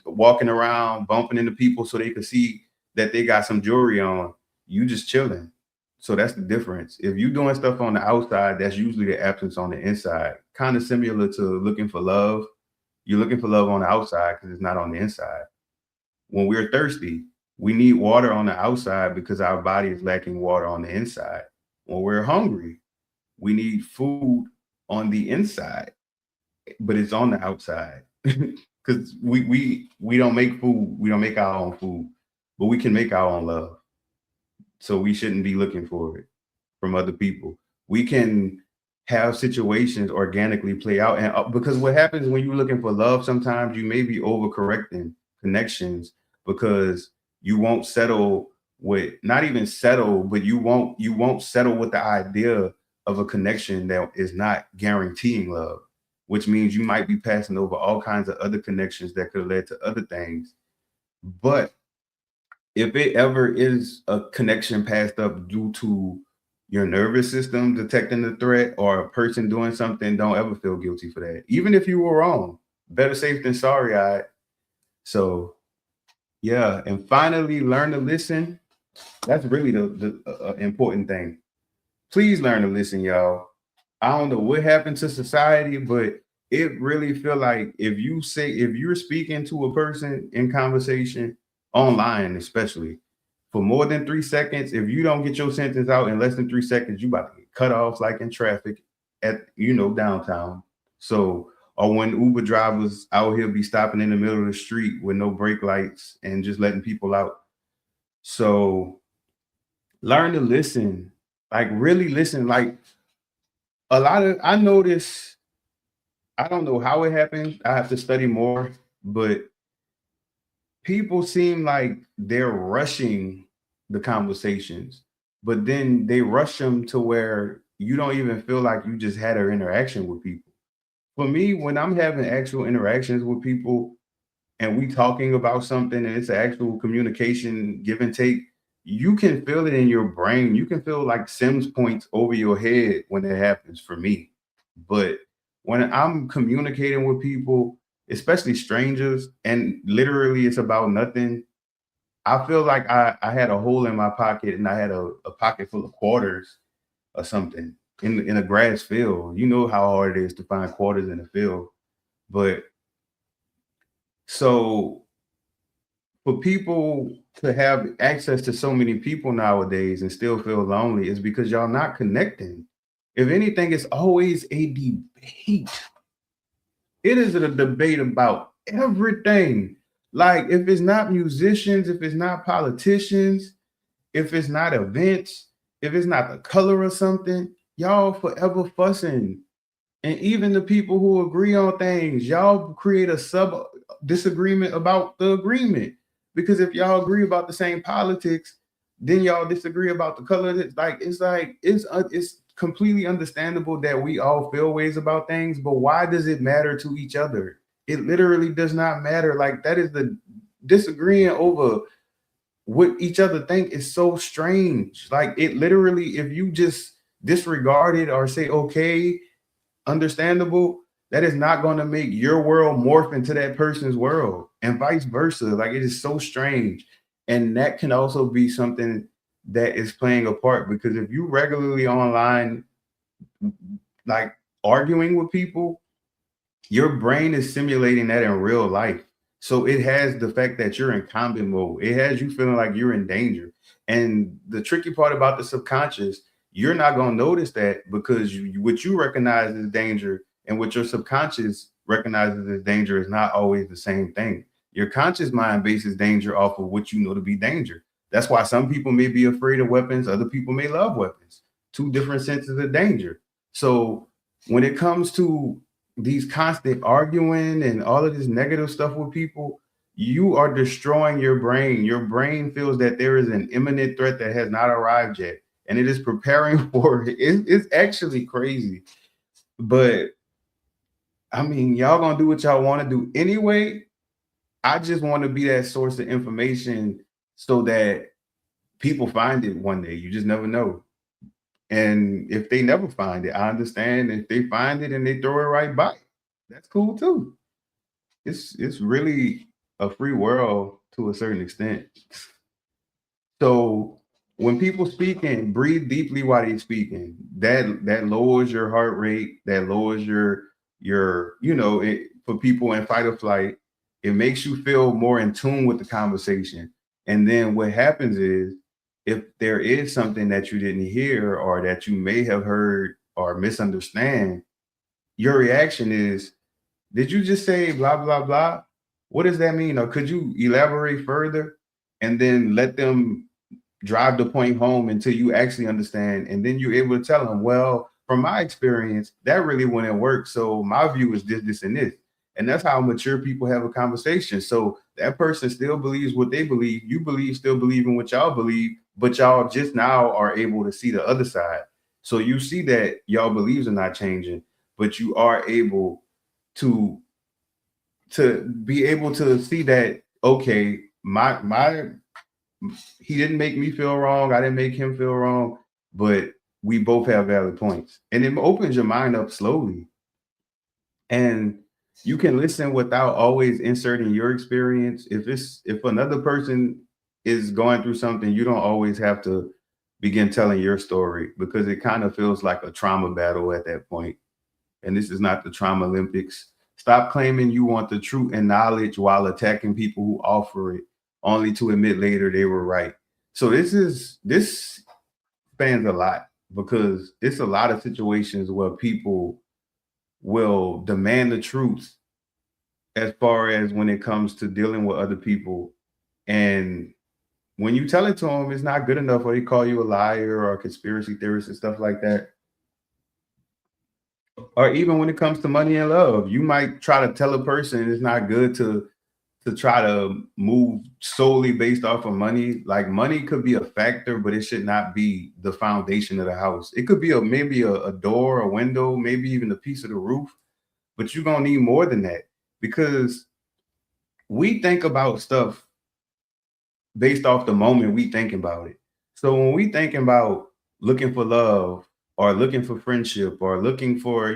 walking around bumping into people so they can see that they got some jewelry on, you just chilling. So that's the difference. If you're doing stuff on the outside, that's usually the absence on the inside. Kind of similar to looking for love. You're looking for love on the outside because it's not on the inside. When we're thirsty, we need water on the outside because our body is lacking water on the inside. When we're hungry, we need food on the inside, but it's on the outside. Because we don't make food, we don't make our own food, but we can make our own love. So we shouldn't be looking for it from other people. We can have situations organically play out. And because what happens when you're looking for love, sometimes you may be overcorrecting connections because you won't settle with not even settle, but you won't settle with the idea of a connection that is not guaranteeing love, which means you might be passing over all kinds of other connections that could have led to other things. But if it ever is a connection passed up due to your nervous system detecting the threat or a person doing something, don't ever feel guilty for that. Even if you were wrong, better safe than sorry. So yeah, and finally, learn to listen. That's really the important thing. Please learn to listen, y'all. I don't know what happened to society, but it really feel like if you're speaking to a person in conversation online, especially for more than 3 seconds, if you don't get your sentence out in less than 3 seconds, you about to get cut off like in traffic at downtown. So or when Uber drivers out here be stopping in the middle of the street with no brake lights and just letting people out. So learn to listen, like really listen. Like a lot of I notice, I don't know how it happened. I have to study more, but people seem like they're rushing the conversations, but then they rush them to where you don't even feel like you just had an interaction with people. For me, when I'm having actual interactions with people and we talking about something and it's an actual communication give and take, you can feel it in your brain. You can feel like Sims points over your head when it happens for me. But when I'm communicating with people, especially strangers, and literally it's about nothing, I feel like I had a hole in my pocket and I had a pocket full of quarters or something in a grass field. You know how hard it is to find quarters in a field. But so for people to have access to so many people nowadays and still feel lonely is because y'all not connecting. If anything, it's always a debate. It is a debate about everything. Like if it's not musicians, if it's not politicians, if it's not events, if it's not the color of something, y'all forever fussing. And even the people who agree on things, y'all create a sub disagreement about the agreement. Because if y'all agree about the same politics, then y'all disagree about the color. It's completely understandable that we all feel ways about things, but why does it matter to each other? It literally does not matter. Like that is the disagreeing over what each other think is so strange. Like it literally, if you just disregard it or say okay, understandable, that is not going to make your world morph into that person's world and vice versa. Like it is so strange. And that can also be something that is playing a part because if you regularly online, like arguing with people, your brain is simulating that in real life. So it has the fact that you're in combat mode. It has you feeling like you're in danger. And the tricky part about the subconscious, you're not going to notice that because what you recognize as danger and what your subconscious recognizes as danger is not always the same thing. Your conscious mind bases danger off of what you know to be danger. That's why some people may be afraid of weapons, other people may love weapons. Two different senses of danger. So when it comes to these constant arguing and all of this negative stuff with people, you are destroying your brain. Your brain feels that there is an imminent threat that has not arrived yet, and it is preparing for it. It's actually crazy. But I mean, y'all gonna do what y'all want to do anyway. I just want to be that source of information so that people find it one day. You just never know. And if they never find it, I understand. If they find it and they throw it right by, that's cool too. It's really a free world to a certain extent. So when people speaking, breathe deeply while they're speaking. That lowers your heart rate. That lowers your for people in fight or flight. It makes you feel more in tune with the conversation. And then what happens is if there is something that you didn't hear or that you may have heard or misunderstand, your reaction is, did you just say blah blah blah? What does that mean? Or could you elaborate further and then let them drive the point home until you actually understand? And then you're able to tell them, well, from my experience, that really wouldn't work. So my view is this, and this. And that's how mature people have a conversation. So that person still believes what they believe. You still believe in what y'all believe, but y'all just now are able to see the other side. So you see that y'all beliefs are not changing, but you are able to be able to see that, okay, my he didn't make me feel wrong, I didn't make him feel wrong, but we both have valid points, and it opens your mind up slowly. And you can listen without always inserting your experience. If another person is going through something, you don't always have to begin telling your story, because it kind of feels like a trauma battle at that point. And this is not the trauma Olympics. Stop claiming you want the truth and knowledge while attacking people who offer it, only to admit later they were right. So this spans a lot, because it's a lot of situations where people will demand the truth as far as when it comes to dealing with other people. And when you tell it to them, it's not good enough, or they call you a liar or a conspiracy theorist and stuff like that. Or even when it comes to money and love, you might try to tell a person it's not good to try to move solely based off of money. Like, money could be a factor, but it should not be the foundation of the house. It could be maybe a door, a window, maybe even a piece of the roof, but you're gonna need more than that, because we think about stuff based off the moment we think about it. So when we thinking about looking for love or looking for friendship or looking for,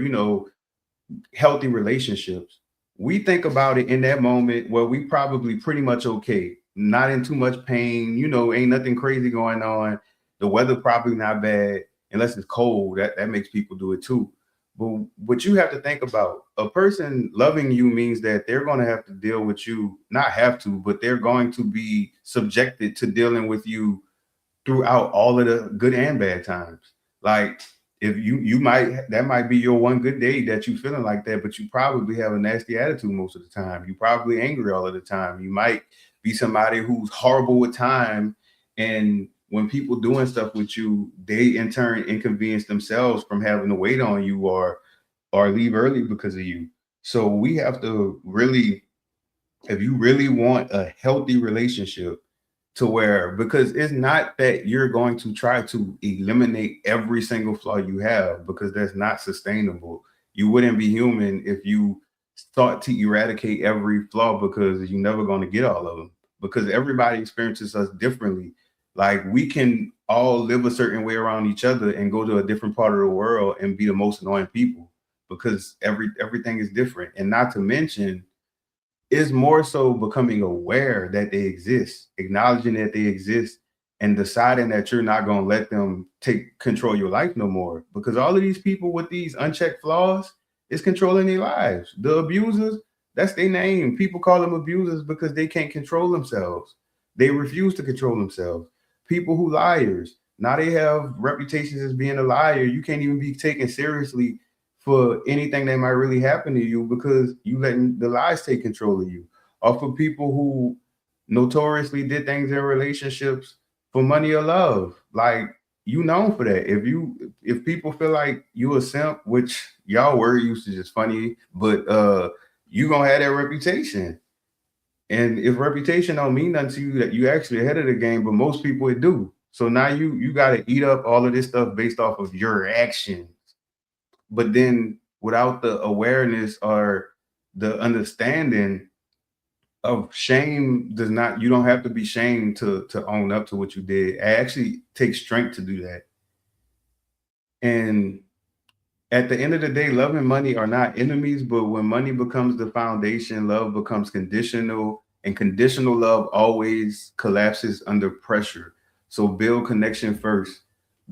healthy relationships, we think about it in that moment where we probably pretty much okay, not in too much pain, ain't nothing crazy going on. The weather probably not bad, unless it's cold. That makes people do it too. But what you have to think about, a person loving you means that they're going to have to deal with you, not have to, but they're going to be subjected to dealing with you throughout all of the good and bad times. Like, if you might, that might be your one good day that you feeling like that, but you probably have a nasty attitude most of the time. You probably angry all of the time. You might be somebody who's horrible with time, and when people doing stuff with you, they in turn inconvenience themselves from having to wait on you or leave early because of you. So we have to really, if you really want a healthy relationship, to where, because it's not that you're going to try to eliminate every single flaw you have, because that's not sustainable. You wouldn't be human if you sought to eradicate every flaw, because you're never going to get all of them, because everybody experiences us differently. Like, we can all live a certain way around each other and go to a different part of the world and be the most annoying people, because everything is different. And not to mention, is more so becoming aware that they exist, acknowledging that they exist, and deciding that you're not going to let them take control of your life no more. Because all of these people with these unchecked flaws is controlling their lives. The abusers, that's their name. People call them abusers because they can't control themselves. They refuse to control themselves. People who liars, now they have reputations as being a liar. You can't even be taken seriously for anything that might really happen to you because you letting the lies take control of you. Or for people who notoriously did things in relationships for money or love. Like, you known for that. If people feel like you a simp, which y'all word usage is funny, but you gonna have that reputation. And if reputation don't mean nothing to you, that you actually ahead of the game, but most people it do. So now you gotta eat up all of this stuff based off of your actions. But then without the awareness or the understanding of shame, does not, you don't have to be shamed to own up to what you did. It actually takes strength to do that. And at the end of the day, love and money are not enemies, but when money becomes the foundation, love becomes conditional, and conditional love always collapses under pressure. So build connection first,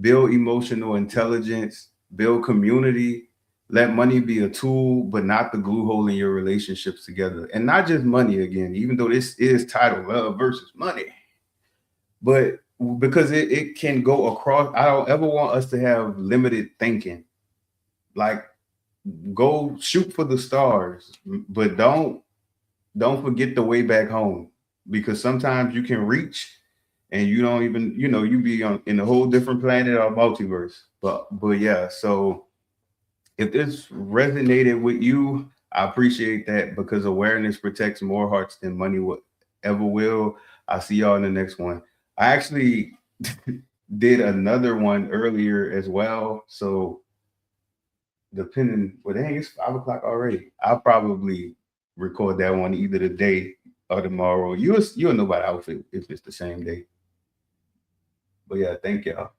build emotional intelligence, build community. Let money be a tool, but not the glue hole in your relationships together. And not just money again, even though this is titled Love versus Money, but because it can go across. I don't ever want us to have limited thinking. Like, go shoot for the stars, but don't forget the way back home, because sometimes you can reach and you don't even, you be on in a whole different planet or multiverse. But yeah, so if this resonated with you, I appreciate that, because awareness protects more hearts than money will ever will. I'll see y'all in the next one. I actually did another one earlier as well, so depending, well, dang, it's 5 o'clock already. I'll probably record that one either today or tomorrow. You'll know by the outfit if it's the same day. But yeah, thank y'all.